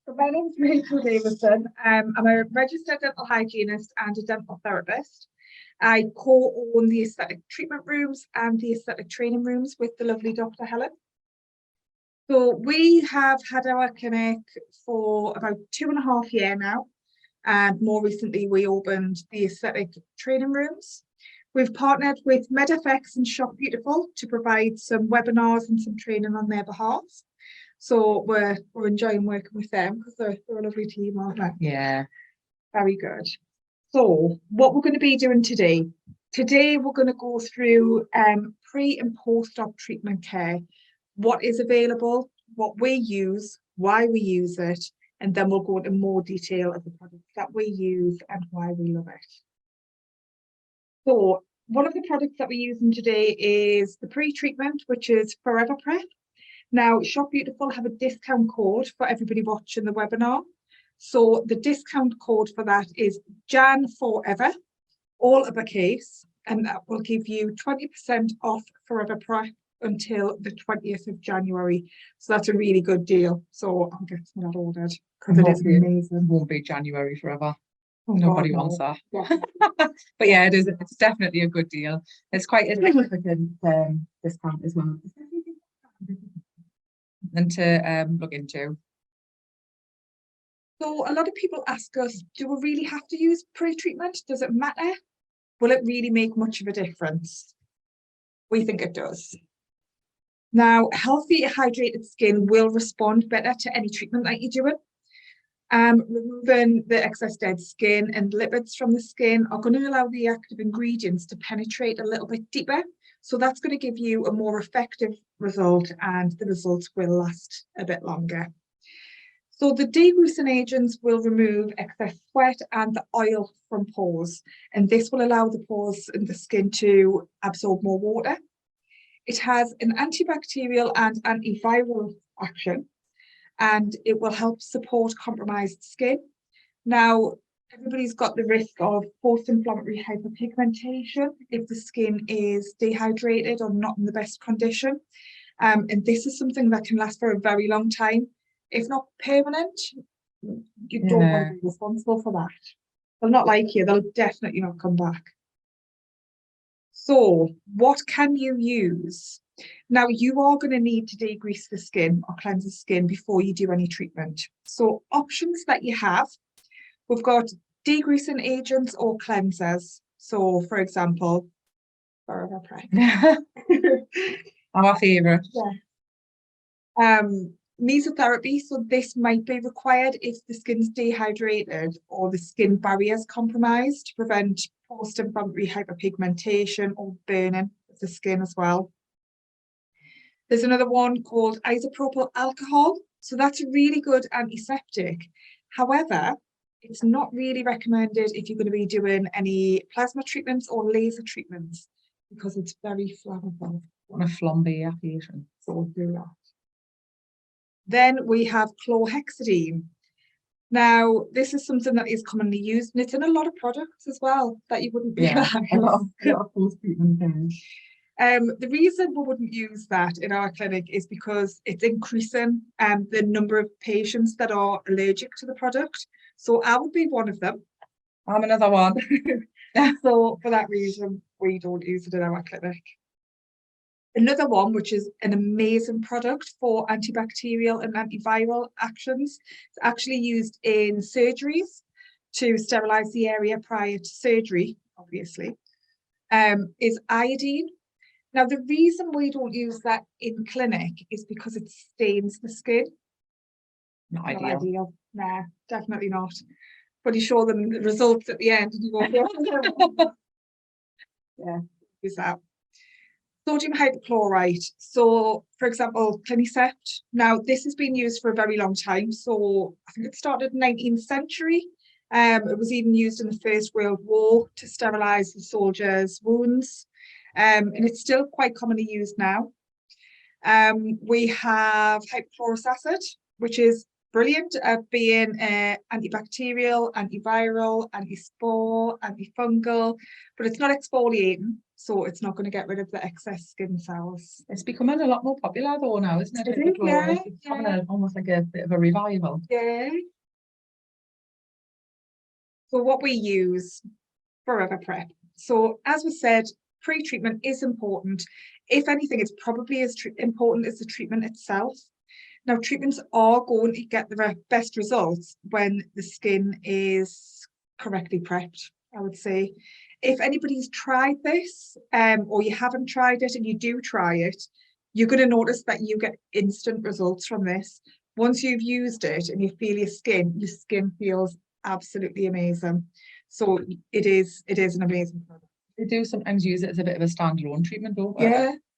So my name's Rachel Davison. I'm a registered dental hygienist and a dental therapist. I co-own the aesthetic treatment rooms and the aesthetic training rooms with the lovely Dr. Helen. So we have had our clinic for about 2.5 years now, and more recently we opened the aesthetic training rooms. We've partnered with MedFX and Shop Beautiful to provide some webinars and some training on their behalf. So we're enjoying working with them because they're a lovely team, aren't they? Yeah. Very good. So what we're going to be doing today we're going to go through pre and post-op treatment care, what is available, what we use, why we use it, and then we'll go into more detail of the products that we use and why we love it. So one of the products that we're using today is the pre-treatment, which is Forever Prep. Now, Shop Beautiful have a discount code for everybody watching the webinar. So the discount code for that is Jan Forever, all uppercase, and that will give you 20% off Forever Prep until the 20th of January. So that's a really good deal. So I'm getting that ordered because it is amazing. It won't be January forever. Oh, Nobody God, wants that. Yeah. But yeah, it's definitely a good deal. It's quite a significant discount as well. And to look into. So a lot of people ask us, do we really have to use pre-treatment? Does it matter? Will it really make much of a difference? We think it does. Now, healthy, hydrated skin will respond better to any treatment that you're doing. Removing the excess dead skin and lipids from the skin are going to allow the active ingredients to penetrate a little bit deeper. So that's going to give you a more effective result, and the results will last a bit longer. So the degreasing agents will remove excess sweat and the oil from pores, and this will allow the pores in the skin to absorb more water. It has an antibacterial and antiviral action, and it will help support compromised skin. Now, everybody's got the risk of post-inflammatory hyperpigmentation if the skin is dehydrated or not in the best condition. And this is something that can last for a very long time. If not permanent, you don't want to be responsible for that. They'll not like you, they'll definitely not come back. So what can you use? Now, you are going to need to degrease the skin or cleanse the skin before you do any treatment. So options that you have, we've got degreasing agents or cleansers. So, for example, Forever Prep. Our favourite. Yeah. Mesotherapy, so this might be required if the skin's dehydrated or the skin barrier is compromised to prevent post-inflammatory hyperpigmentation or burning of the skin as well. There's another one called isopropyl alcohol. So that's a really good antiseptic. However, it's not really recommended if you're going to be doing any plasma treatments or laser treatments because it's very flammable. On a flambe application. So do that. Then we have chlorhexidine. Now, this is something that is commonly used, and it's in a lot of products as well that you wouldn't realize. A lot of post-treatment things. The reason we wouldn't use that in our clinic is because it's increasing the number of patients that are allergic to the product. So I would be one of them. I'm another one. So for that reason, we don't use it in our clinic. Another one, which is an amazing product for antibacterial and antiviral actions, it's actually used in surgeries to sterilize the area prior to surgery, obviously, is iodine. Now, the reason we don't use that in clinic is because it stains the skin. Not ideal. Nah, definitely not. But you show them the results at the end and you go, yeah, use that. Sodium hypochlorite. So, for example, Clinisept. Now, this has been used for a very long time. So, I think it started in the 19th century. It was even used in the First World War to sterilize the soldiers' wounds. And it's still quite commonly used now. We have hypochlorous acid, which is brilliant at being antibacterial, antiviral, anti-spore, antifungal, but it's not exfoliating. so it's not going to get rid of the excess skin cells. It's becoming a lot more popular though now, isn't it? It is, yeah, It's having almost like a bit of a revival. Yeah. So what we use forever prep. So as we said, pre-treatment is important. If anything, it's probably as important as the treatment itself. Now, treatments are going to get the best results when the skin is correctly prepped, I would say. If anybody's tried this, or you haven't tried it and you do try it, you're going to notice that you get instant results from this. Once you've used it and you feel your skin feels absolutely amazing. So it is an amazing product. They do sometimes use it as a bit of a standalone treatment though.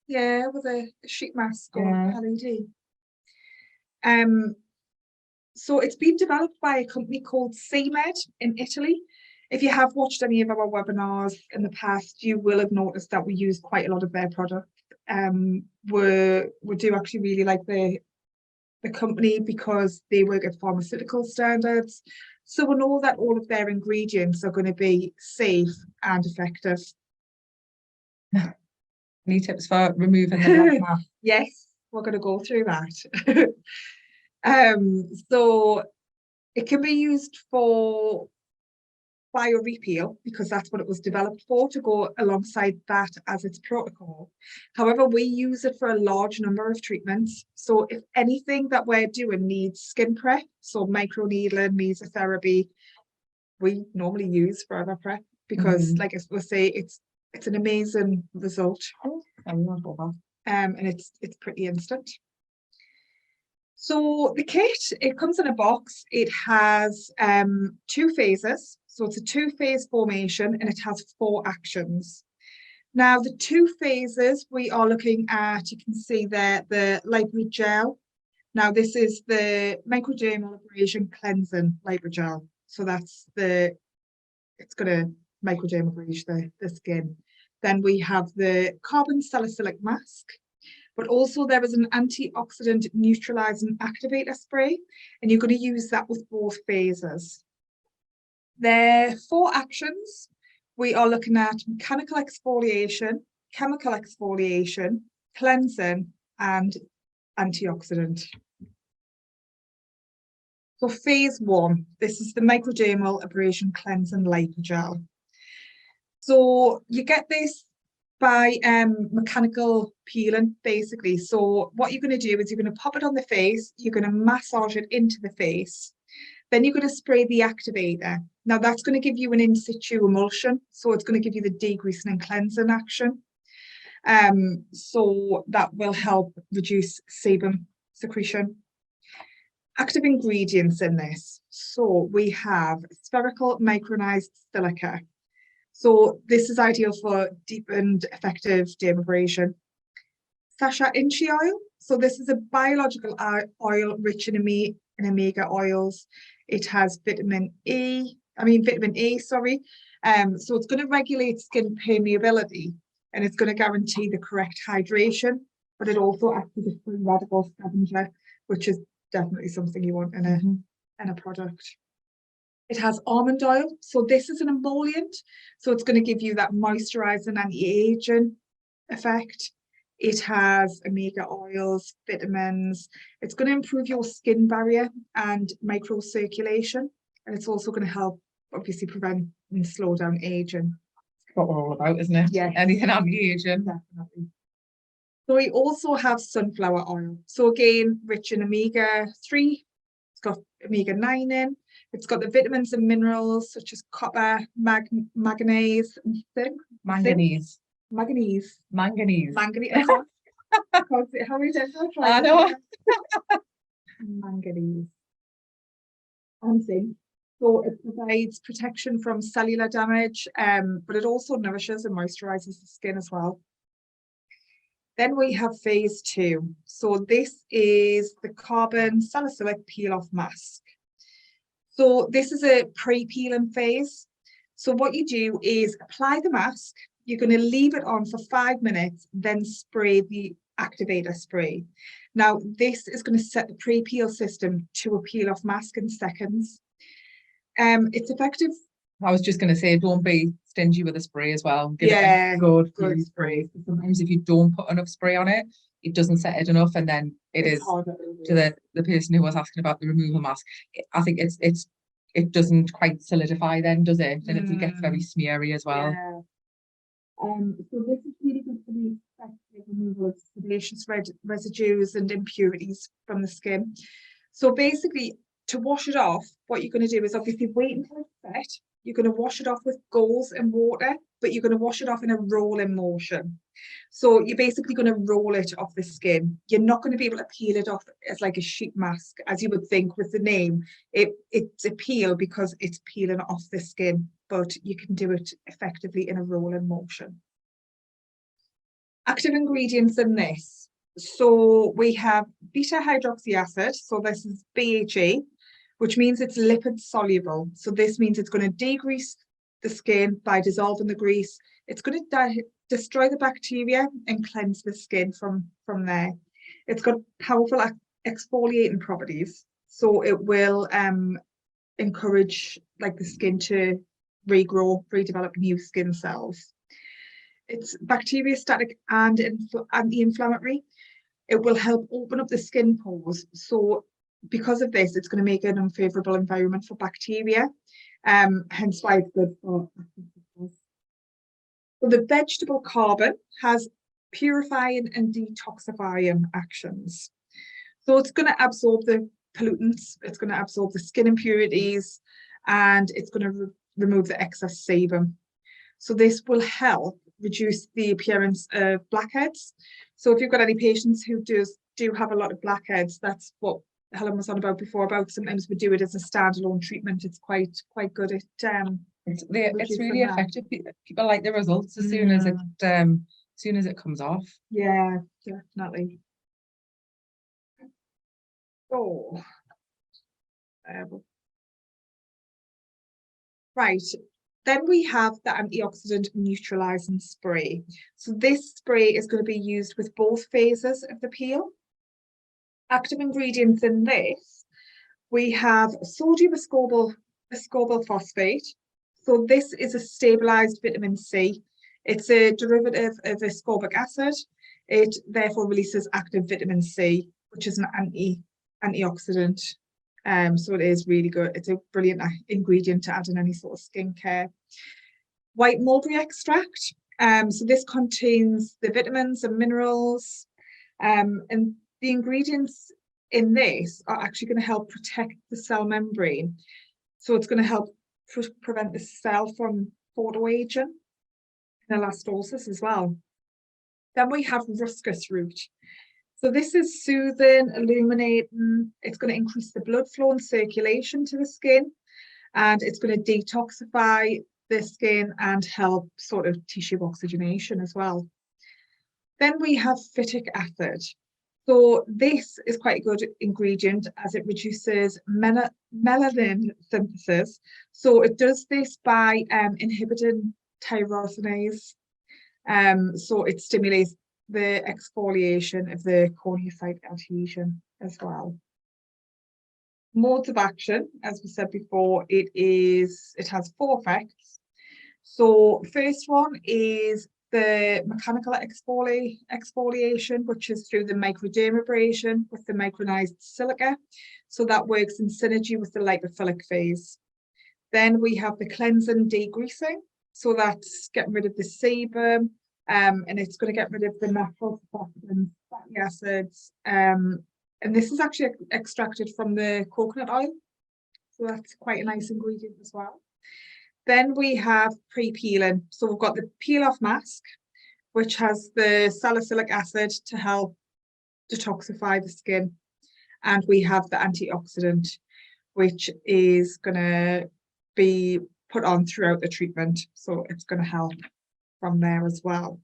Yeah, with a sheet mask or LED. So it's been developed by a company called CMed in Italy. If you have watched any of our webinars in the past, you will have noticed that we use quite a lot of their products. We do actually really like the company because they work at pharmaceutical standards. So we know that all of their ingredients are going to be safe and effective. Any tips for removing the black mask? Yes, we're going to go through that. So it can be used for BioRePeel because that's what it was developed for, to go alongside that as its protocol. However, we use it for a large number of treatments. So if anything that we're doing needs skin prep, so microneedling, mesotherapy, we normally use forever prep because, like I will say, it's an amazing result. And it's pretty instant. So the kit, it comes in a box. It has 2 phases. So it's a 2-phase formation and it has 4 actions. Now the 2 phases we are looking at, you can see there, the lightweight gel. Now this is the microdermabrasion cleansing lightweight gel. So that's it's going to microdermabrage the skin. Then we have the carbon salicylic mask. But also there is an antioxidant neutralizing activator spray, and you're going to use that with both phases. There are 4 actions. We are looking at mechanical exfoliation, chemical exfoliation, cleansing, and antioxidant. So phase 1, this is the microdermal abrasion cleansing lipogel. So you get this by mechanical peeling, basically. So what you're going to do is you're going to pop it on the face, you're going to massage it into the face, then you're going to spray the activator. Now that's going to give you an in situ emulsion, so it's going to give you the degreasing and cleansing action. So that will help reduce sebum secretion. Active ingredients in this. So we have spherical micronized silica. So this is ideal for deep and effective dermabrasion. Sacha Inchi oil. So this is a biological oil rich in omega oils. It has vitamin E, sorry. So it's going to regulate skin permeability and it's going to guarantee the correct hydration, but it also acts as a free radical scavenger, which is definitely something you want in a product. It has almond oil. So this is an emollient. So it's going to give you that moisturizing anti-aging effect. It has omega oils, vitamins. It's going to improve your skin barrier and microcirculation. And it's also going to help, obviously, prevent and slow down aging. That's what we're all about, isn't it? Yeah. Anything anti-aging. Definitely. So we also have sunflower oil. So again, rich in omega-3. It's got omega-9 in. It's got the vitamins and minerals such as copper, manganese, and zinc. Manganese. Manganese. Manganese. Manganese. How many times have I tried? I know. Manganese. And zinc. So it provides protection from cellular damage, but it also nourishes and moisturizes the skin as well. Then we have phase 2. So this is the carbon salicylic peel-off mask. So this is a pre-peeling phase. So what you do is apply the mask. You're going to leave it on for 5 minutes, then spray the activator spray. Now, this is going to set the pre-peel system to a peel-off mask in seconds. It's effective I was just going to say, don't be stingy with the spray as well. Give it Yeah, a good good few sprays. Sometimes if you don't put enough spray on it, it doesn't set it enough, and then it It's is harder to the person who was asking about the removal mask. I think it doesn't quite solidify then, does it? And it gets very smeary as well. Yeah. So this is really good for the effective removal of sebaceous residues and impurities from the skin. So basically, to wash it off, what you're going to do is obviously wait until it's set. You're going to wash it off with gauze and water, but you're going to wash it off in a rolling motion. So you're basically going to roll it off the skin. You're not going to be able to peel it off as like a sheet mask, as you would think with the name. It's a peel because it's peeling off the skin, but you can do it effectively in a rolling motion. Active ingredients in this. So we have beta hydroxy acid. So this is BHA, which means it's lipid soluble. So this means it's going to degrease the skin by dissolving the grease. It's going to destroy the bacteria and cleanse the skin from there. It's got powerful exfoliating properties. So it will encourage like the skin to regrow, redevelop new skin cells. It's bacteriostatic and anti-inflammatory. It will help open up the skin pores. So because of this, it's going to make an unfavorable environment for bacteria. Hence why it's good for. So the vegetable carbon has purifying and detoxifying actions. So it's going to absorb the pollutants, it's going to absorb the skin impurities, and it's going to remove the excess sebum. So this will help reduce the appearance of blackheads. So if you've got any patients who do have a lot of blackheads, that's what Helen was on about before, about sometimes we do it as a standalone treatment. It's quite good at it's really effective. People like the results as soon as it comes off. Yeah, definitely. Oh, right. Then we have the antioxidant neutralizing spray. So this spray is going to be used with both phases of the peel. Active ingredients in this, we have sodium ascorbyl phosphate. So this is a stabilized vitamin C. It's a derivative of ascorbic acid. It therefore releases active vitamin C, which is an antioxidant. So it is really good. It's a brilliant ingredient to add in any sort of skincare. White mulberry extract. So this contains the vitamins and minerals. And the ingredients in this are actually going to help protect the cell membrane. So it's going to help prevent the cell from photoaging and elastosis as well. Then we have ruscus root. So this is soothing, illuminating. It's going to increase the blood flow and circulation to the skin, and it's going to detoxify the skin and help sort of tissue oxygenation as well. Then we have phytic acid. So this is quite a good ingredient as it reduces melanin synthesis. So it does this by inhibiting tyrosinase. So it stimulates the exfoliation of the corneocyte adhesion as well. Modes of action, as we said before, it has 4 effects. So first one is the mechanical exfoliation, which is through the microdermabrasion with the micronized silica. So that works in synergy with the lipophilic phase. Then we have the cleansing degreasing. So that's getting rid of the sebum, and it's going to get rid of the natural surfactants, fatty acids. And this is actually extracted from the coconut oil. So that's quite a nice ingredient as well. Then we have pre-peeling. So we've got the peel-off mask, which has the salicylic acid to help detoxify the skin. And we have the antioxidant, which is going to be put on throughout the treatment. So it's going to help from there as well.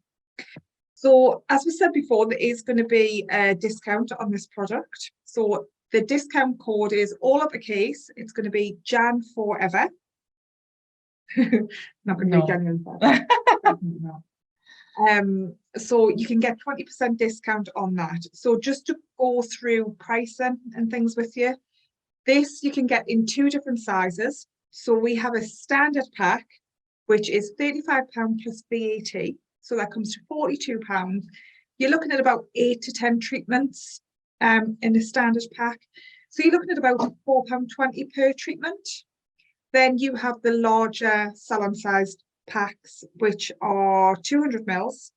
So as we said before, there is going to be a discount on this product. So the discount code is all uppercase. It's going to be Jan forever. Not going to be January forever. Definitely not. So you can get 20% discount on that. So just to go through pricing and things with you, this you can get in 2 different sizes. So we have a standard pack, which is £35 plus VAT. So that comes to £42. You're looking at about 8 to 10 treatments in a standard pack. So you're looking at about £4.20 per treatment. Then you have the larger salon-sized packs, which are 200 mils.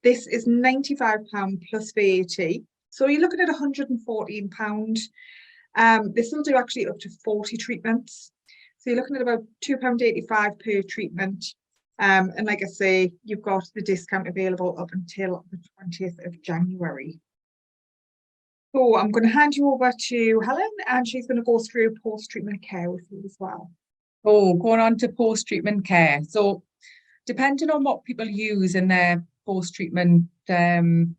This is £95 plus VAT. So you're looking at £114. This will do actually up to 40 treatments. So you're looking at about £2.85 per treatment. And like I say, you've got the discount available up until the 20th of January. So I'm going to hand you over to Helen, and she's going to go through post-treatment care with you as well. Oh, going on to post-treatment care. So depending on what people use in their post-treatment in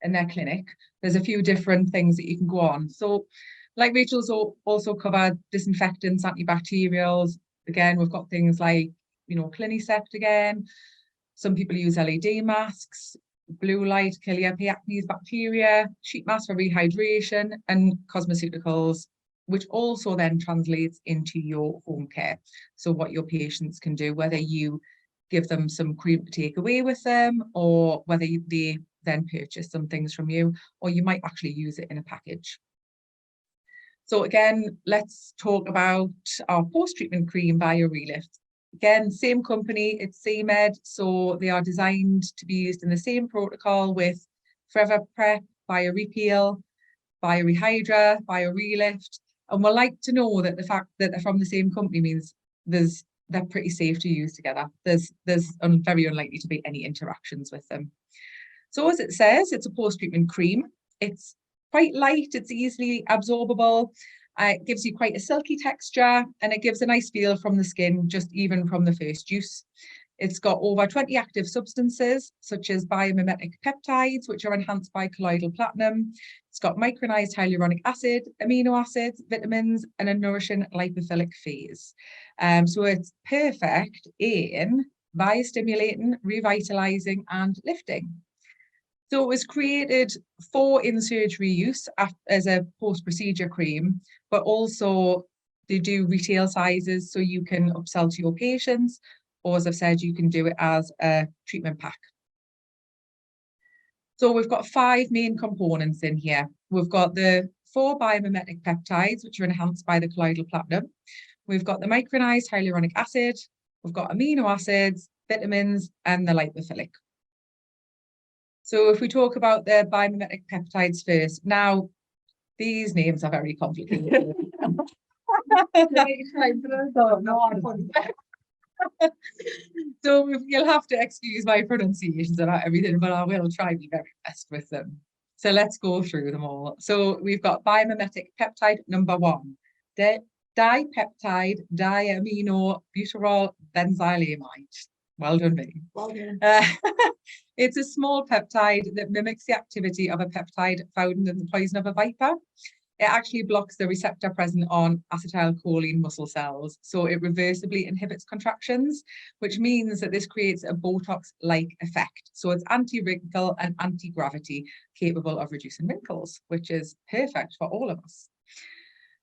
their clinic, there's a few different things that you can go on. So like Rachel's also covered, disinfectants, antibacterials. Again, we've got things like, Clinisept again. Some people use LED masks, blue light, kill acne bacteria, sheet masks for rehydration, and cosmeceuticals, which also then translates into your home care. So what your patients can do, whether you give them some cream to take away with them, or whether they then purchase some things from you, or you might actually use it in a package. So again, let's talk about our post-treatment cream, BioReLift. Again, same company, it's CMed, so they are designed to be used in the same protocol with Forever Prep, BioRePeel, BioReHydra, BioReLift. And we'll like to know that the fact that they're from the same company means they're pretty safe to use together. There's very unlikely to be any interactions with them. So as it says, it's a post-treatment cream. It's quite light, it's easily absorbable. It gives you quite a silky texture, and it gives a nice feel from the skin, just even from the first use. It's got over 20 active substances, such as biomimetic peptides, which are enhanced by colloidal platinum. It's got micronized hyaluronic acid, amino acids, vitamins, and a nourishing lipophilic phase. So it's perfect in biostimulating, revitalizing, and lifting. So it was created for in-surgery use as a post-procedure cream, but also they do retail sizes, so you can upsell to your patients, or as I've said, you can do it as a treatment pack. So we've got 5 main components in here. We've got the 4 biomimetic peptides, which are enhanced by the colloidal platinum. We've got the micronized hyaluronic acid. We've got amino acids, vitamins, and the lipophilic. So if we talk about the biomimetic peptides first, now these names are very complicated. So you'll have to excuse my pronunciations about everything, but I will try to be very best with them. So let's go through them all. So we've got biomimetic peptide number 1, dipeptide diamino butyrol benzylamide. Well done, me. Well done. It's a small peptide that mimics the activity of a peptide found in the poison of a viper. It actually blocks the receptor present on acetylcholine muscle cells, so it reversibly inhibits contractions, which means that this creates a Botox-like effect. So it's anti-wrinkle and anti-gravity, capable of reducing wrinkles, which is perfect for all of us.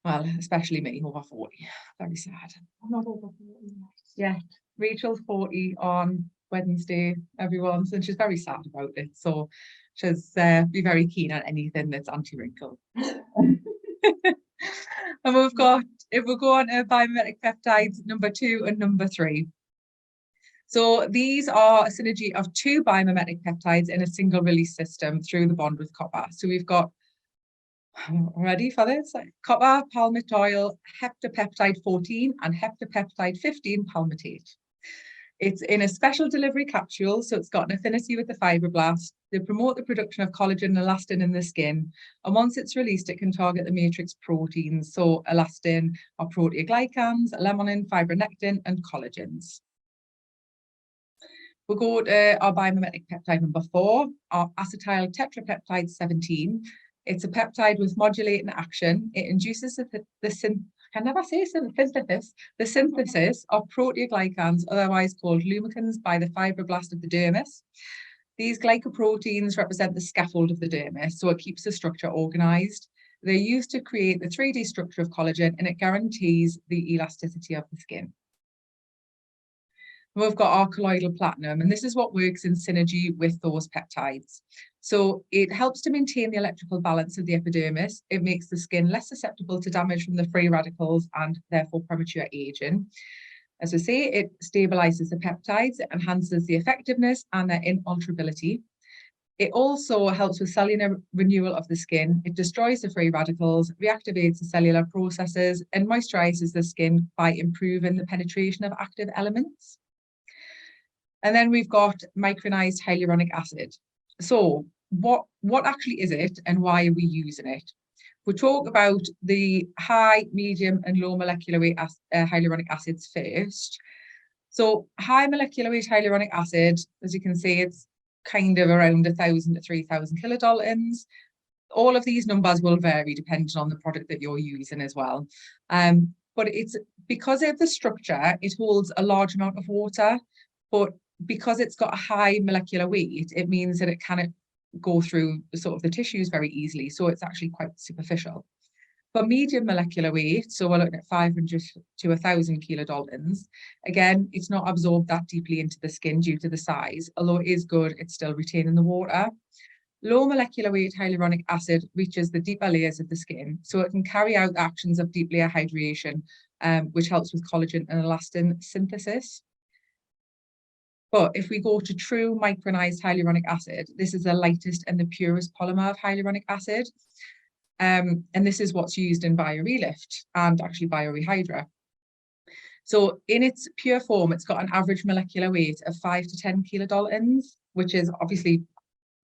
Well, especially me, over 40. Very sad. I'm not over 40 yet. Rachel's 40 on Wednesday, everyone, so she's very sad about it. So she's be very keen on anything that's anti-wrinkle. And we've got, if we go on to biomimetic peptides number 2 and number 3. So these are a synergy of 2 biomimetic peptides in a single release system through the bond with copper. So we've got, ready for this? Copper palmitoyl heptapeptide 14 and heptapeptide 15 palmitate. It's in a special delivery capsule, so it's got an affinity with the fibroblast. They promote the production of collagen and elastin in the skin. And once it's released, it can target the matrix proteins, so elastin or proteoglycans, laminin, fibronectin, and collagens. We'll go to our biomimetic peptide number 4, our acetyl tetrapeptide 17. It's a peptide with modulating action. It induces the synthesis of proteoglycans, otherwise called lumicans, by the fibroblast of the dermis. These glycoproteins represent the scaffold of the dermis, so it keeps the structure organized. They're used to create the 3D structure of collagen, and it guarantees the elasticity of the skin. We've got our colloidal platinum, and this is what works in synergy with those peptides. So it helps to maintain the electrical balance of the epidermis. It makes the skin less susceptible to damage from the free radicals and therefore premature aging. As I say, it stabilizes the peptides, it enhances the effectiveness and their inalterability. It also helps with cellular renewal of the skin. It destroys the free radicals, reactivates the cellular processes, and moisturizes the skin by improving the penetration of active elements. And then we've got micronized hyaluronic acid. So what actually is it and why are we using it? We'll talk about the high, medium and low molecular weight hyaluronic acids first. So high molecular weight hyaluronic acid, as you can see, it's kind of around 1,000 to 3,000 kilodaltons. All of these numbers will vary depending on the product that you're using as well. But it's because of the structure, it holds a large amount of water, but because it's got a high molecular weight, it means that it can go through sort of the tissues very easily. So it's actually quite superficial. For medium molecular weight, so we're looking at 500 to 1,000 kilodaltons. Again, it's not absorbed that deeply into the skin due to the size. Although it is good, it's still retaining the water. Low molecular weight hyaluronic acid reaches the deeper layers of the skin, so it can carry out actions of deep layer hydration, which helps with collagen and elastin synthesis. But if we go to true micronized hyaluronic acid, this is the lightest and the purest polymer of hyaluronic acid. And this is what's used in BioReLift and actually BioReHydra. So in its pure form, it's got an average molecular weight of 5 to 10 kilodaltons, which is obviously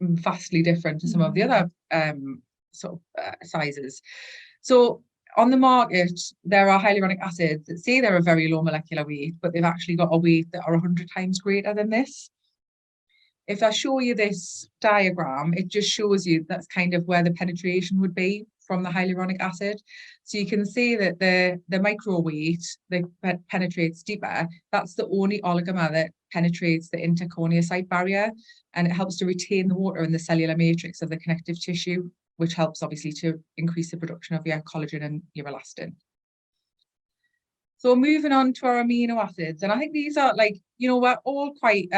vastly different to some of the other sizes. So on the market, there are hyaluronic acids that say they're a very low molecular weight, but they've actually got a weight that are 100 times greater than this. If I show you this diagram, it just shows you that's kind of where the penetration would be from the hyaluronic acid. So you can see that the micro weight that penetrates deeper, that's the only oligomer that penetrates the intercorneocyte barrier, and it helps to retain the water in the cellular matrix of the connective tissue, which helps obviously to increase the production of your collagen and your elastin. So moving on to our amino acids, and I think these are like, you know, we're all quite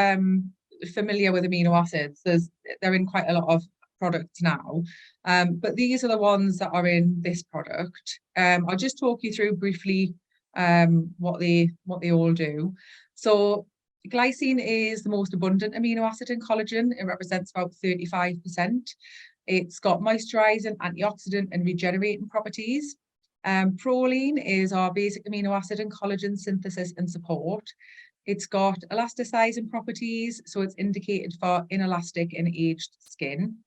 familiar with amino acids. They're in quite a lot of products now, but these are the ones that are in this product. I'll just talk you through briefly what they all do. So glycine is the most abundant amino acid in collagen. It represents about 35%. It's got moisturizing, antioxidant and regenerating properties. Proline is our basic amino acid in collagen synthesis and support. It's got elasticizing properties, so it's indicated for inelastic and aged skin.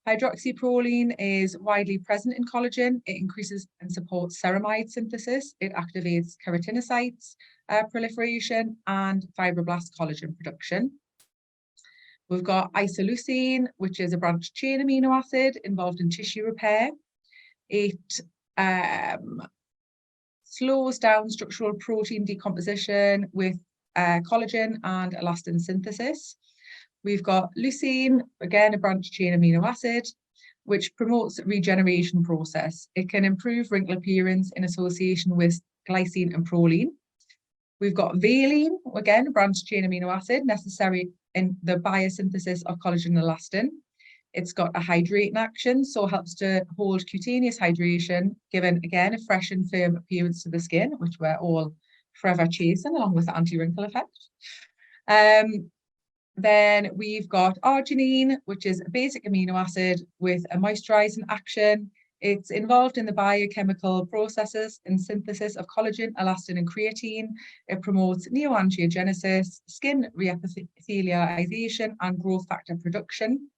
Hydroxyproline is widely present in collagen. It increases and supports ceramide synthesis. It activates keratinocytes proliferation and fibroblast collagen production. We've got isoleucine, which is a branched chain amino acid involved in tissue repair. It slows down structural protein decomposition with collagen and elastin synthesis. We've got leucine, again, a branched chain amino acid, which promotes regeneration process. It can improve wrinkle appearance in association with glycine and proline. We've got valine, again, a branched chain amino acid necessary in the biosynthesis of collagen and elastin. It's got a hydrating action, so helps to hold cutaneous hydration, giving, again, a fresh and firm appearance to the skin, which we're all forever chasing, along with the anti-wrinkle effect. Then we've got arginine, which is a basic amino acid with a moisturizing action. It's involved in the biochemical processes and synthesis of collagen, elastin, and creatine. It promotes neoangiogenesis, skin reepithelialization, and growth factor production.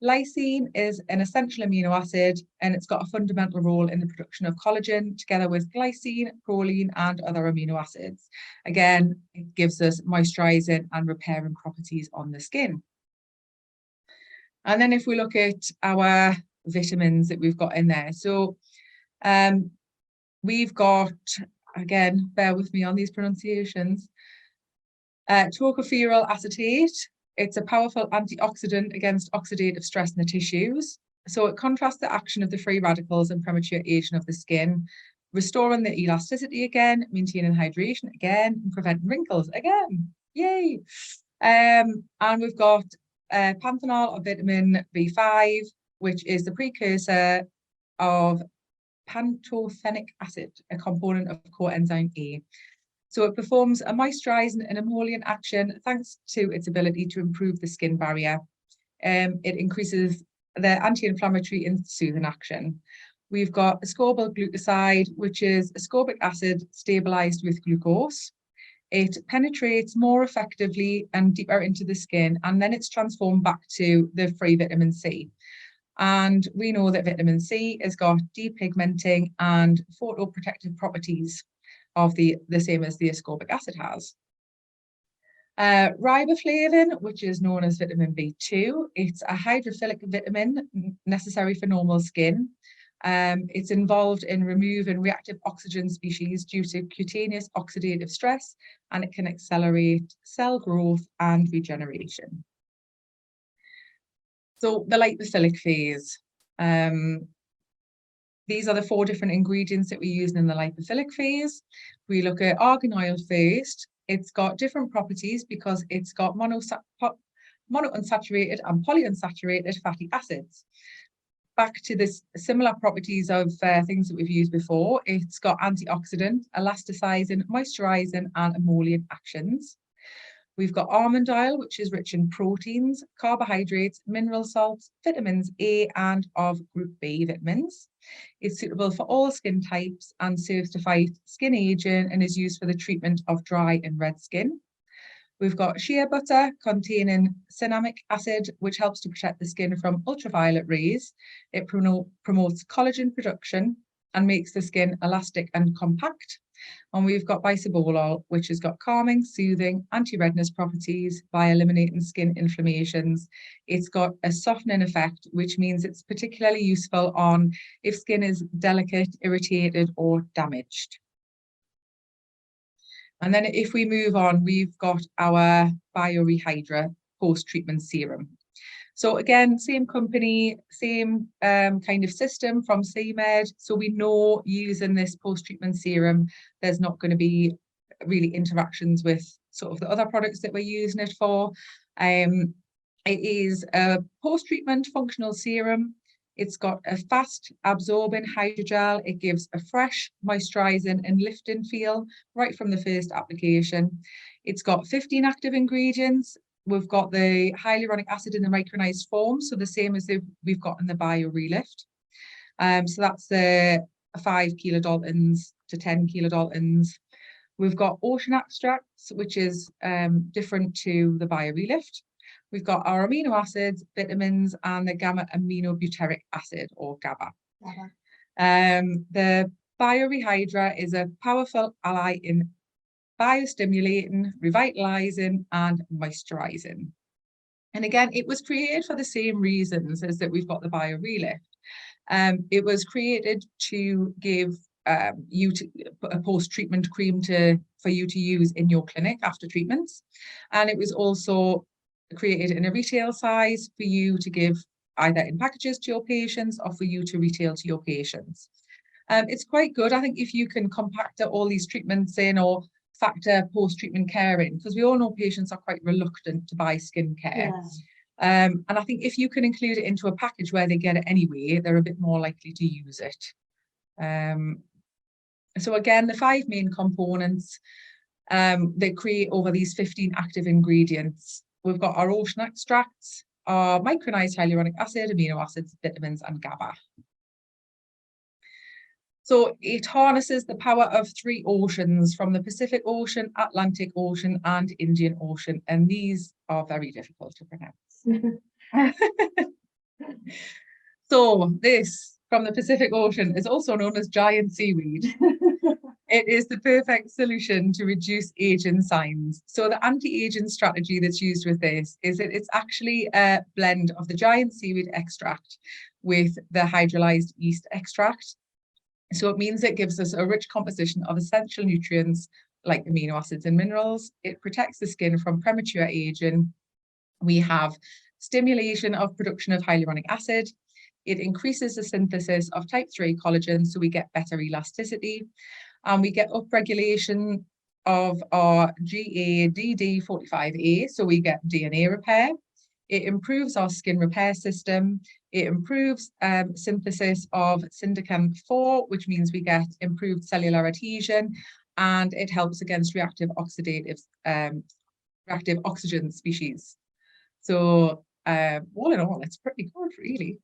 Lysine is an essential amino acid, and it's got a fundamental role in the production of collagen, together with glycine, proline, and other amino acids. Again, it gives us moisturizing and repairing properties on the skin. And then if we look at our vitamins that we've got in there, so we've got, again, bear with me on these pronunciations, tocopherol acetate. It's a powerful antioxidant against oxidative stress in the tissues. So it contrasts the action of the free radicals and premature aging of the skin, restoring the elasticity again, maintaining hydration again, and preventing wrinkles again. Yay! And we've got panthenol or vitamin B5, which is the precursor of pantothenic acid, a component of coenzyme A. So it performs a moisturising and emollient action thanks to its ability to improve the skin barrier. It increases the anti-inflammatory and soothing action. We've got ascorbyl glucoside, which is ascorbic acid stabilised with glucose. It penetrates more effectively and deeper into the skin, and then it's transformed back to the free vitamin C. And we know that vitamin C has got depigmenting and photoprotective properties of the same as the ascorbic acid has. Riboflavin, which is known as vitamin B2, it's a hydrophilic vitamin necessary for normal skin. It's involved in removing reactive oxygen species due to cutaneous oxidative stress, and it can accelerate cell growth and regeneration. So the lipophilic phase. These are the 4 different ingredients that we're using in the lipophilic phase. We look at argan oil first. It's got different properties because it's got monounsaturated and polyunsaturated fatty acids. Back to this similar properties of things that we've used before. It's got antioxidant, elasticizing, moisturizing, and emollient actions. We've got almond oil, which is rich in proteins, carbohydrates, mineral salts, vitamins A and of group B vitamins. It's suitable for all skin types and serves to fight skin aging and is used for the treatment of dry and red skin. We've got shea butter containing cinnamic acid, which helps to protect the skin from ultraviolet rays. It promotes collagen production and makes the skin elastic and compact. And we've got bisabolol, which has got calming, soothing, anti-redness properties by eliminating skin inflammations. It's got a softening effect, which means it's particularly useful on if skin is delicate, irritated, or damaged. And then if we move on, we've got our BioReHydra post-treatment serum. So again, same company, same kind of system from CMed. So we know using this post-treatment serum, there's not going to be really interactions with sort of the other products that we're using it for. It is a post-treatment functional serum. It's got a fast absorbing hydrogel. It gives a fresh, moisturising and lifting feel right from the first application. It's got 15 active ingredients. We've got the hyaluronic acid in the micronized form, so the same as we've got in the BioReLift. So that's the 5 kilodaltons to 10 kilodaltons. We've got ocean extracts, which is different to the BioReLift. We've got our amino acids, vitamins, and the gamma aminobutyric acid, or GABA. The BioReHydra is a powerful ally in biostimulating, revitalizing, and moisturizing. And again, it was created for the same reasons as that we've got the BioReLift. It was created to give you a post-treatment cream for you to use in your clinic after treatments. And it was also created in a retail size for you to give either in packages to your patients or for you to retail to your patients. It's quite good, I think, if you can compact all these treatments in or factor post-treatment care in, because we all know patients are quite reluctant to buy skincare. Yeah. And I think if you can include it into a package where they get it anyway, they're a bit more likely to use it. So again, the 5 main components that create over these 15 active ingredients. We've got our ocean extracts, our micronized hyaluronic acid, amino acids, vitamins, and GABA. So it harnesses the power of 3 oceans, from the Pacific Ocean, Atlantic Ocean, and Indian Ocean, and these are very difficult to pronounce. So this, from the Pacific Ocean, is also known as giant seaweed. It is the perfect solution to reduce aging signs. So the anti-aging strategy that's used with this is that it's actually a blend of the giant seaweed extract with the hydrolyzed yeast extract. So it means it gives us a rich composition of essential nutrients like amino acids and minerals. It protects the skin from premature aging. We have stimulation of production of hyaluronic acid. It increases the synthesis of type 3 collagen, so we get better elasticity, and we get upregulation of our GADD45A, so we get DNA repair. It improves our skin repair system. It improves synthesis of syndicam-4, which means we get improved cellular adhesion, and it helps against reactive oxygen species. So all in all, it's pretty good, really.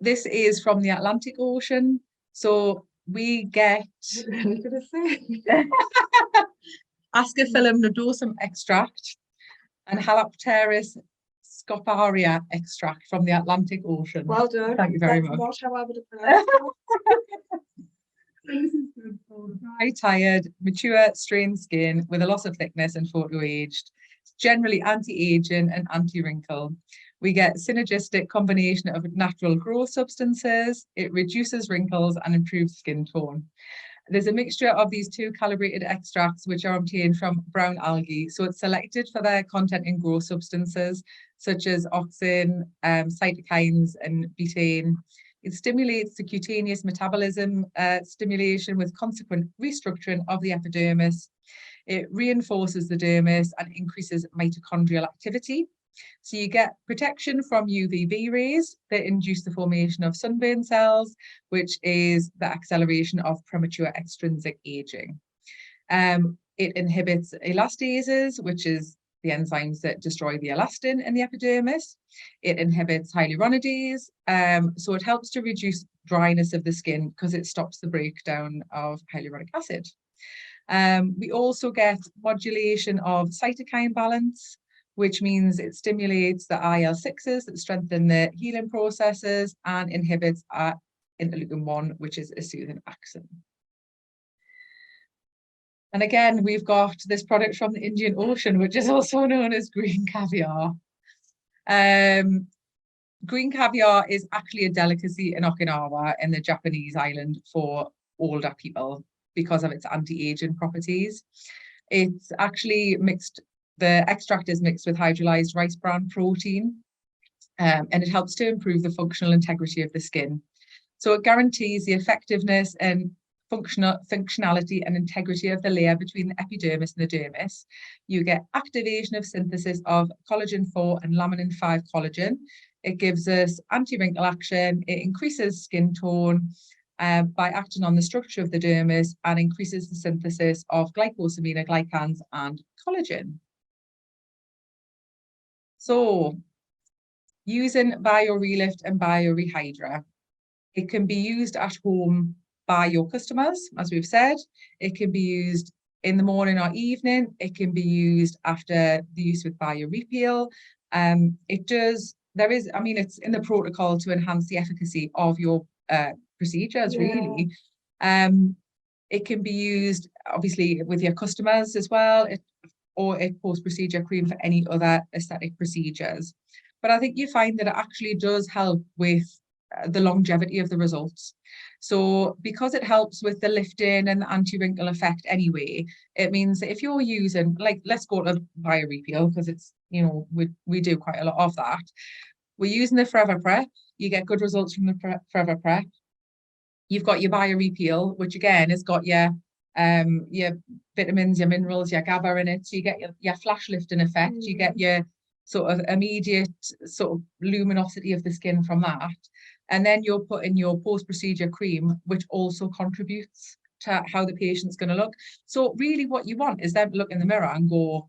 This is from the Atlantic Ocean. So we get Ascophyllum nodosum extract and Halopteris scoparia extract from the Atlantic Ocean. Well done. Thank you very much. Not how I would have pronounced it. Dry, tired, mature, strained skin with a loss of thickness and photo-aged. Generally anti-aging and anti-wrinkle. We get synergistic combination of natural growth substances. It reduces wrinkles and improves skin tone. There's a mixture of these two calibrated extracts which are obtained from brown algae. So it's selected for their content in growth substances such as auxin, cytokines and betaine. It stimulates the cutaneous metabolism stimulation with consequent restructuring of the epidermis. It reinforces the dermis and increases mitochondrial activity. So you get protection from UVB rays that induce the formation of sunburn cells, which is the acceleration of premature extrinsic aging. It inhibits elastases, which is the enzymes that destroy the elastin in the epidermis. It inhibits hyaluronidase, so it helps to reduce dryness of the skin because it stops the breakdown of hyaluronic acid. We also get modulation of cytokine balance, which means it stimulates the IL-6s that strengthen the healing processes and inhibits interleukin-1, which is a soothing axon. And again, we've got this product from the Indian Ocean, which is also known as green caviar. Green caviar is actually a delicacy in Okinawa, in the Japanese island, for older people because of its anti-aging properties. It's actually mixed, the extract is mixed with hydrolyzed rice bran protein, and it helps to improve the functional integrity of the skin. So it guarantees the effectiveness and functionality and integrity of the layer between the epidermis and the dermis. You get activation of synthesis of collagen 4 and laminin 5 collagen. It gives us anti-wrinkle action. It increases skin tone by acting on the structure of the dermis and increases the synthesis of glycosaminoglycans and collagen. So, using BioReLift and BioReHydra, it can be used at home by your customers, as we've said. It can be used in the morning or evening. It can be used after the use with BioRepeel. It's in the protocol to enhance the efficacy of your procedures, really. It can be used, obviously, with your customers as well, or a post-procedure cream for any other aesthetic procedures. But I think you find that it actually does help with the longevity of the results. So because it helps with the lifting and the anti-wrinkle effect anyway, it means that if you're using, like, let's go to BioRepeel, because it's, we do quite a lot of that. We're using the Forever Prep. You get good results from the Forever Prep. You've got your BioRepeel, which again has got your vitamins, your minerals, your GABA in it. So you get your flash lifting effect. You get your sort of immediate sort of luminosity of the skin from that. And then you're putting your post-procedure cream, which also contributes to how the patient's going to look. So really what you want is them to look in the mirror and go,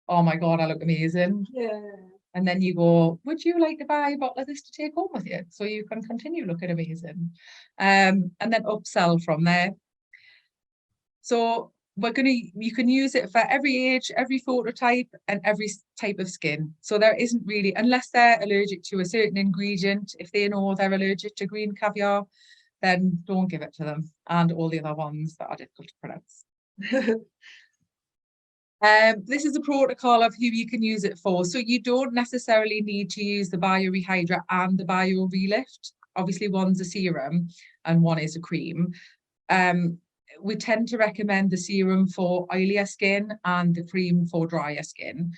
oh my God, I look amazing. Yeah. And then you go, would you like to buy a bottle of this to take home with you? So you can continue looking amazing. And then upsell from there. So you can use it for every age, every phototype, and every type of skin. So there isn't really, unless they're allergic to a certain ingredient, if they know they're allergic to green caviar, then don't give it to them, and all the other ones that are difficult to pronounce. This is a protocol of who you can use it for. So you don't necessarily need to use the BioReHydra and the BioReLift. Obviously, one's a serum and one is a cream. We tend to recommend the serum for oilier skin and the cream for drier skin.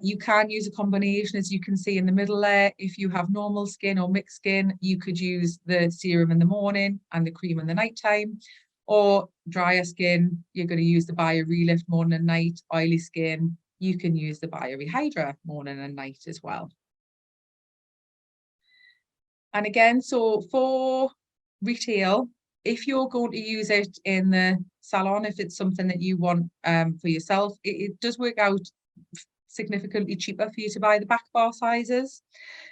You can use a combination, as you can see in the middle there. If you have normal skin or mixed skin, you could use the serum in the morning and the cream in the nighttime. Or drier skin, you're going to use the BioReLift morning and night. Oily skin, you can use the BioReHydra morning and night as well. And again, so for retail, if you're going to use it in the salon, if it's something that you want for yourself, it does work out significantly cheaper for you to buy the back bar sizes.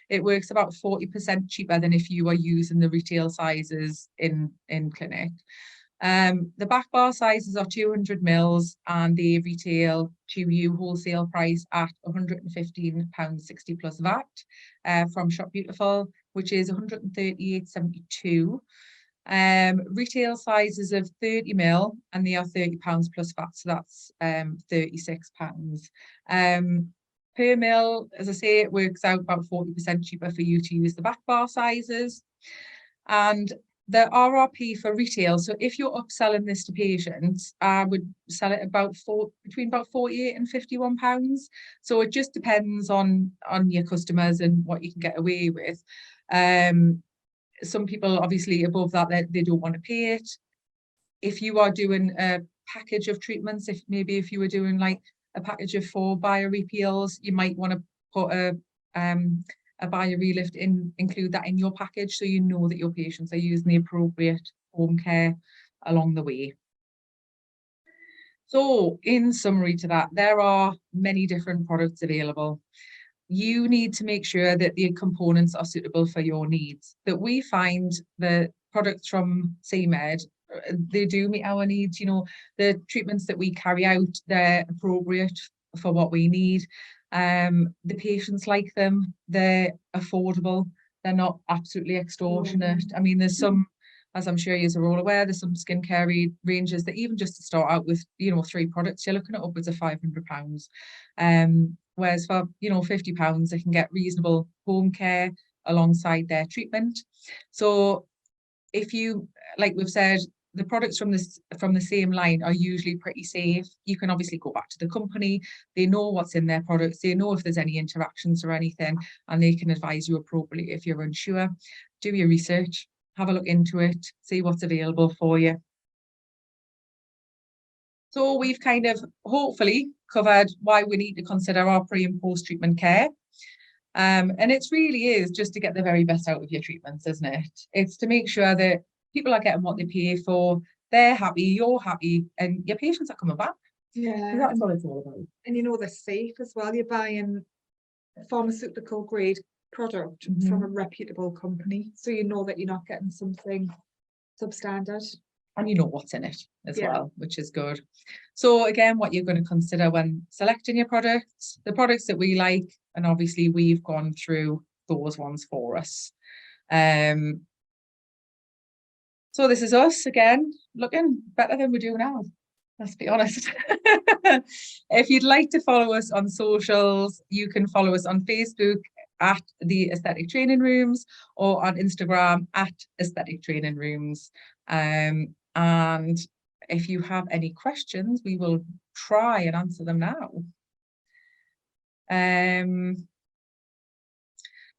It works about 40% cheaper than if you were using the retail sizes in clinic. The back bar sizes are 200 mils and they retail to you wholesale price at £115.60 plus VAT from Shop Beautiful, which is 138.72. Retail sizes of 30 mil and they are £30 plus VAT, so that's £36. Per mil, as I say, it works out about 40% cheaper for you to use the back bar sizes. And the RRP for retail, so if you're upselling this to patients, I would sell it between about £48 and £51. So it just depends on your customers and what you can get away with. Some people obviously above that, they don't want to pay it. If you are doing a package of treatments, if you were doing like a package of 4 BioRepeals, you might want to put a BioReLift include that in your package, so you know that your patients are using the appropriate home care along the way. So in summary to that, there are many different products available. You need to make sure that the components are suitable for your needs. That we find the products from CMed, they do meet our needs. You know, the treatments that we carry out, they're appropriate for what we need. The patients like them, they're affordable, they're not absolutely extortionate. I mean, there's some, as I'm sure you're all aware, there's some skincare ranges that even just to start out with, 3 products, you're looking at upwards of £500. Whereas for, £50, they can get reasonable home care alongside their treatment. So if you, like we've said, the products from the same line are usually pretty safe. You can obviously go back to the company. They know what's in their products. They know if there's any interactions or anything, and they can advise you appropriately if you're unsure. Do your research, have a look into it, see what's available for you. So we've kind of hopefully covered why we need to consider our pre and post treatment care. And it really is just to get the very best out of your treatments, isn't it? It's to make sure that people are getting what they pay for, they're happy, you're happy, and your patients are coming back. Yeah, that's what it's all about. And they're safe as well. You're buying a pharmaceutical grade product from a reputable company, so you know that you're not getting something substandard. And you know what's in it as well, which is good. So again, what you're going to consider when selecting your products, the products that we like, and obviously we've gone through those ones for us. So this is us again, looking better than we do now, let's be honest. If you'd like to follow us on socials, you can follow us on Facebook at the Aesthetic Training Rooms or on Instagram at Aesthetic Training Rooms. And if you have any questions, we will try and answer them now.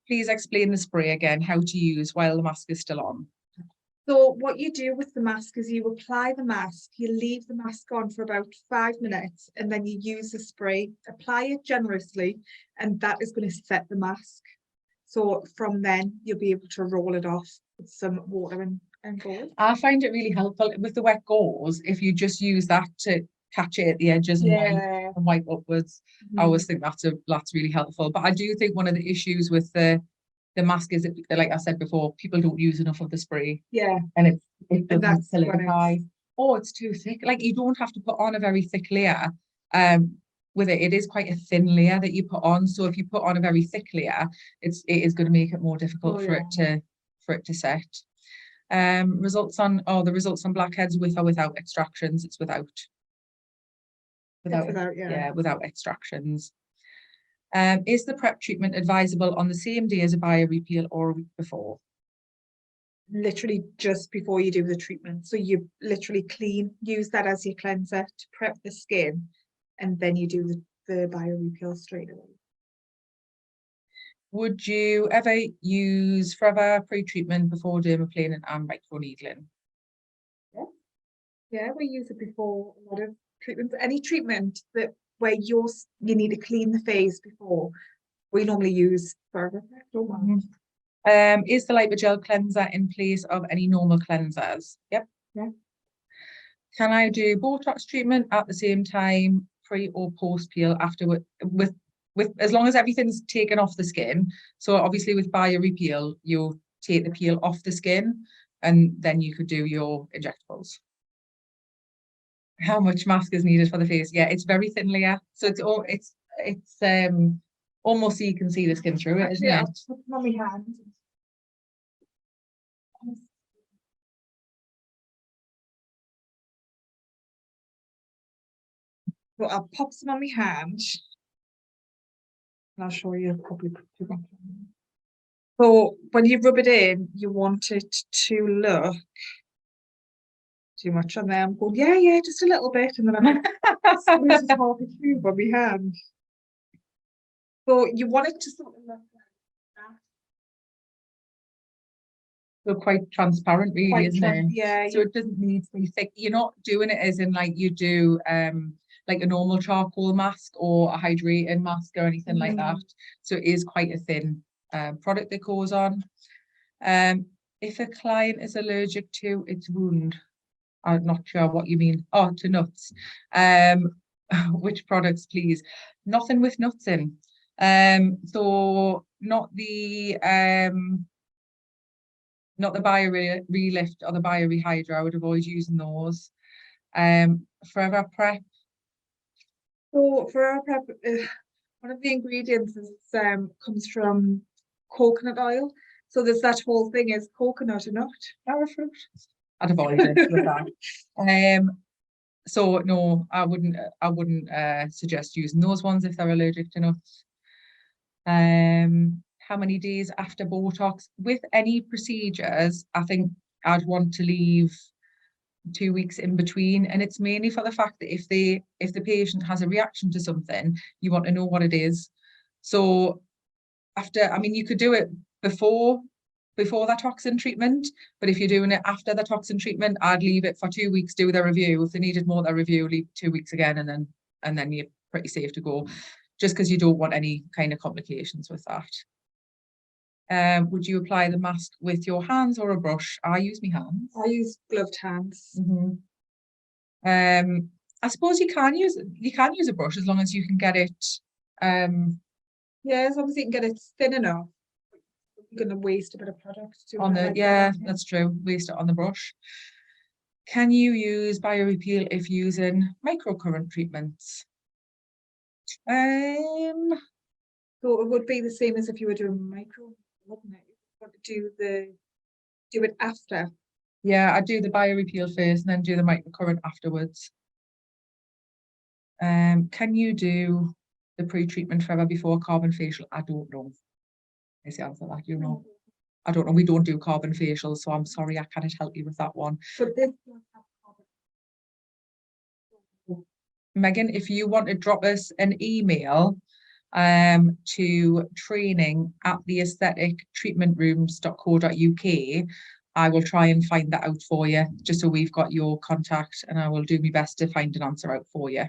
Please explain the spray again, how to use while the mask is still on. So what you do with the mask is you apply the mask, you leave the mask on for about 5 minutes, and then you use the spray, apply it generously, and that is going to set the mask. So from then you'll be able to roll it off with some water and gauze. I find it really helpful with the wet gauze if you just use that to catch it at the edges and wipe upwards. I always think that's really helpful. But I do think one of the issues with the mask is that, like I said before, people don't use enough of the spray. And it doesn't solidify. Or it's too thick. Like, you don't have to put on a very thick layer. With it is quite a thin layer that you put on. So if you put on a very thick layer, it is going to make it more difficult for it to set. Results on blackheads with or without extractions. It's without extractions. Is the prep treatment advisable on the same day as a BioRePeel or a week before? Literally just before you do the treatment. So you literally use that as your cleanser to prep the skin, and then you do the BioRePeel straight away. Would you ever use forever pre-treatment before dermaplaning and microneedling? Yeah, we use it before a lot of treatments. Any treatment that where you need to clean the face before, we normally use forever. Is the lipogel cleanser in place of any normal cleansers? Yep. Yeah. Can I do Botox treatment at the same time, pre or post peel afterward, with as long as everything's taken off the skin? So obviously with BioRePeel, you take the peel off the skin, and then you could do your injectables. How much mask is needed for the face? Yeah, it's very thin layer, so it's almost so you can see the skin through it, isn't it? I'll put them on my hand. So I'll pop some on my hand. And I'll show you a couple of pictures. So when you rub it in, you want it to look too much on there. I'm going, yeah, just a little bit, and then I'm squeezing half the tube on my hand. So you want it to sort of look like that. So quite transparent, really, Quite isn't it? Yeah. So it doesn't need to be thick. You're not doing it as in like you do like a normal charcoal mask or a hydrating mask or anything like that. So it is quite a thin product that goes on. If a client is allergic to its wound, I'm not sure what you mean. Oh, to nuts. Which products, please? Nothing with nuts in. So not the BioReLift or the BioReHydra. I would avoid using those. Forever Prep. So Forever Prep, one of the ingredients is comes from coconut oil. So there's that whole thing is coconut and nut. Fruit. I'd avoid it with that. So no, I wouldn't suggest using those ones if they're allergic to nuts. How many days after Botox? With any procedures, I think I'd want to leave 2 weeks in between, and it's mainly for the fact that if the patient has a reaction to something, you want to know what it is. So after, I mean, you could do it before that toxin treatment, but if you're doing it after the toxin treatment, I'd leave it for 2 weeks, do their review. If they needed more their review, leave 2 weeks again, and then you're pretty safe to go, just because you don't want any kind of complications with that. Would you apply the mask with your hands or a brush? I use my hands. I use gloved hands. I suppose you can use a brush as long as you can get it. Yeah, as long as you can get it thin enough. You're going to waste a bit of product On the that's true. Waste it on the brush. Can you use BioRePeel if using microcurrent treatments? So it would be the same as if you were doing micro, wouldn't it? You want to do it after. Yeah, I do the BioRePeel first and then do the microcurrent afterwards. Can you do the pre-treatment forever before carbon facial? I don't know. Is the answer that you know? I don't know. We don't do carbon facials, so I'm sorry, I can't help you with that one. But this Megan, if you want to drop us an email to training@theaesthetictreatmentrooms.co.uk, I will try and find that out for you, just so we've got your contact, and I will do my best to find an answer out for you.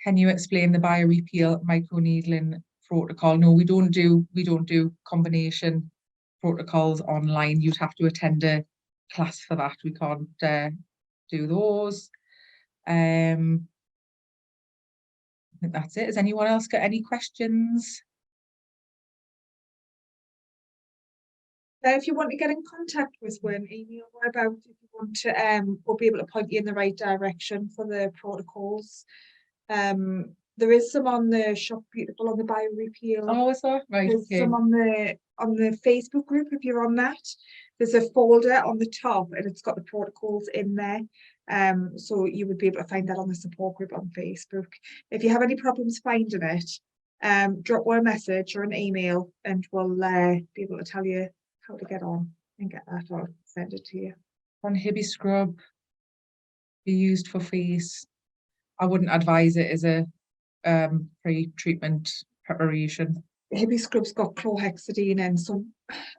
Can you explain the BioRePeel microneedling protocol? No, we don't do combination protocols online. You'd have to attend a class for that. We can't do those. I think that's it. Has anyone else got any questions? If you want to get in contact with one, email what about if you want to we'll be able to point you in the right direction for the protocols. There is some on the Shop Beautiful on the BioRePeel. Oh, is there? Right. There's Okay. some on the Facebook group if you're on that. There's a folder on the top and it's got the protocols in there. So you would be able to find that on the support group on Facebook. If you have any problems finding it, drop one a message or an email and we'll be able to tell you how to get on and get that or send it to you. Can Hibby scrub be used for face? I wouldn't advise it as a pre-treatment preparation. Hippie scrub's got chlorhexidine in, so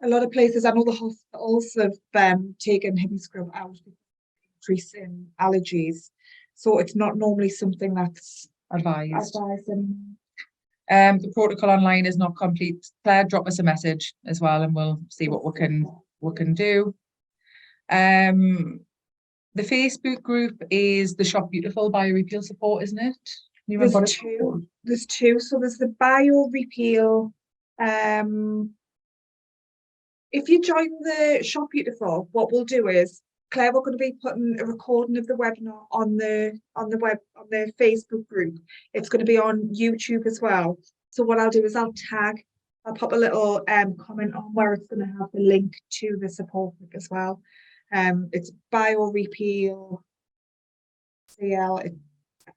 a lot of places, I know the hospitals have taken hippie scrub out because of increasing allergies, so it's not normally something that's Advised. anymore. The protocol online is not complete. Claire, drop us a message as well, and we'll see what we can do. The Facebook group is the Shop Beautiful BioRePeel support, isn't it? There's two. So there's the BioRePeel. If you join the Shop Beautiful, what we'll do is, Claire, we're going to be putting a recording of the webinar on the Facebook group. It's going to be on YouTube as well. So what I'll do is I'll pop a little comment on where it's going to have the link to the support group as well. It's BioRePeel CL. I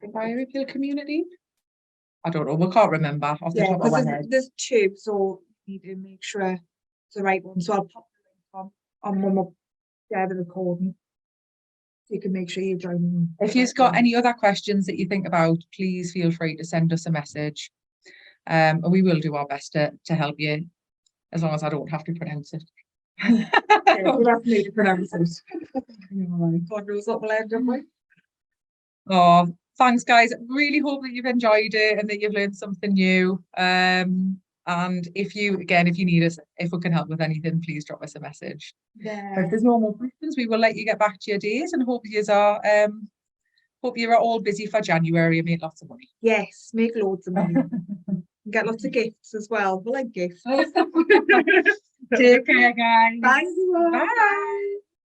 think BioRePeel community. I don't know. We can't remember off the top of my head. There's two, so you need to make sure it's the right one. So I'll pop the link on when we're the recording, so you can make sure you join. If you've got any other questions that you think about, please feel free to send us a message. And we will do our best to help you, as long as I don't have to pronounce it. You have me to pronounce it. God knows what we'll end up with. Oh, thanks, guys. Really hope that you've enjoyed it and that you've learned something new. And if you need us, if we can help with anything, please drop us a message. Yeah. If there's no more questions, we will let you get back to your days, and hope you're all busy for January and make lots of money. Yes, make loads of money. Get lots of gifts as well. We like gifts. Take care, guys. Bye. Bye.